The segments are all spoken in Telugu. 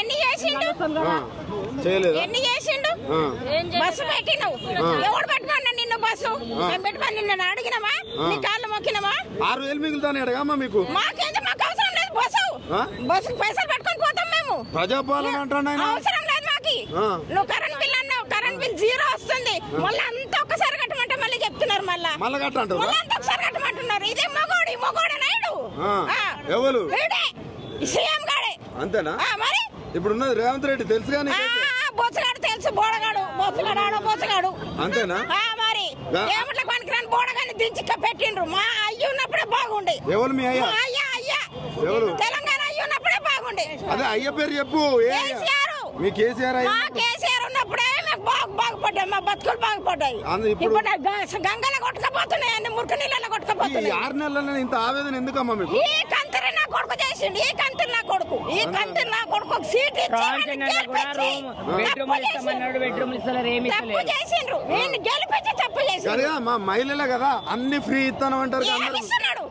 ఎన్ని చేసిండు ఎన్ని చేసిండు బస్సు పెట్టినవు ఎవడు పెట్టుకున్నా నిన్ను బస్సు పెట్టుకొని నిన్ను అడిగినామా నీ కాళ్ళు మొక్కినామా 6,000 మిగులుతానే అడగమ్మా మీకు మాకేంది మాకు అవసరం లేదు బస్సు పైసలు పెట్టుకొని పోతాం మేము ప్రజాపాలన అంటున్నా అవసరం లేదు మాకి నువ్వు కరెంట్ బిల్ అన్నావు కరెంట్ బిల్ 0 వస్తుంది మళ్ళీ అంతా ఒక్కసారి కట్టమంటే మళ్ళీ చెప్తున్నారు మళ్ళీ కట్టంటారు అంతా ఒకసారి కట్టమంటున్నారు ఇదే మొగోడు నాయుడు ఎవరు సీఎం గాడే అంతేనా మరి ఇప్పుడున్నది రేవంత్ రెడ్డి తెలుసు కానీ బొచ్చగాడు తెలుసు బొచ్చగాడు అంతేనా మరి ఏమట్ల పనికిరాని బోడగాని దించి పెట్టిండ్రు మా అయ్య ఉన్నప్పుడే బాగుండే ఎవరు మీ అయ్యా అయ్యా ఎవరు తెలంగాణ అయ్య ఉన్నప్పుడే బాగుండే అదే అయ్య పేరు చెప్పు మీ కేసీఆర్ కేసీఆర్ ఉన్నప్పుడే బాగుపడ్డాయి మా బతుకులు బాగుపడ్డాయి ఇప్పుడు గంగలో కొట్టుకపోతున్నాయి అన్ని మురికి నీళ్ళలో కొట్టుకపోతున్నాయి 6 నెలల ఇంత ఆవేదన ఎందుకమ్మా మీకు ఈ కంతరి నా కొడుకు చేసిండు ఈ కంతరి నా కొడుకు సీట్ చేసిండ్రు నేను గెలిపించి తప్పు చేసి మా మహిళలే కదా అన్ని ఫ్రీ ఇస్తాను అంటారు ఇస్తున్నాడు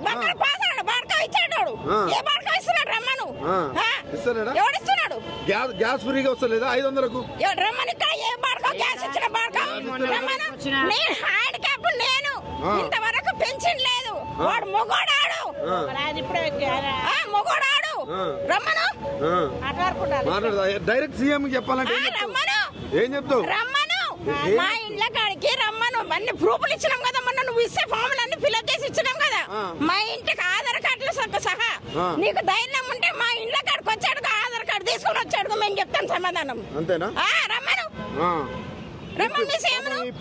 బాడక ఇచ్చాడు ఏ బాడక ఇస్తున్నాడు రమ్మను ఎవడిస్తున్నాడు గ్యాస్ ఫ్రీగా వస్తలేదా 500కు రమ్మను ఇక్కడ ఏ బాడక గ్యాస్ ఇచ్చిన బాడక నేను హ్యాండిక్యాప్ నేను ఇంతవరకు పెన్షన్ లేదు వాడు మొగోడాడు రమ్మను డైరెక్ట్ సీఎం చెప్పాలంటే రమ్మను ఏం చెప్తావు రమ్మను మా ఇంట్లో కాడికి రమ్మను అన్ని ప్రూఫ్లు ఇచ్చినాం కదా మొన్న నువ్వు ఇచ్చే ఫామ్లు అన్ని ఫిల్అప్ చేసి ఇచ్చినాం కదా మా ఇంటికి ఆధార్ కార్డులు సహా నీకు ధైర్యం ఉంటే మా ఇంట్లో కాడికి వచ్చాడు ఆధార్ కార్డు తీసుకుని వచ్చాడు మేము చెప్తాం సమాధానం అంతేనా రమ్మను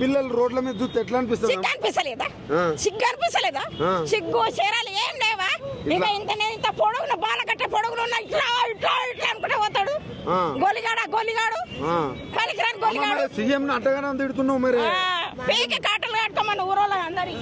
పిల్లలు రోడ్ల మీద చూస్తే ఎట్లా అనిపిస్తుంది సిగ్గు అనిపిస్తలేదా సిగ్గు చీరాలు ఏం లేవా ఇక ఇంత పొడుగున బాలకట్ట పొడుగులు ఉన్న ఇట్లా అనుకుంటే పోతాడు గోలిగాడు పనికిరాని గోలిగాడు సీఎం అట్టగానే తిడుతున్నావు మరి పీకి కాటలు కట్టుకోమని ఊరోళ్ళ అందరి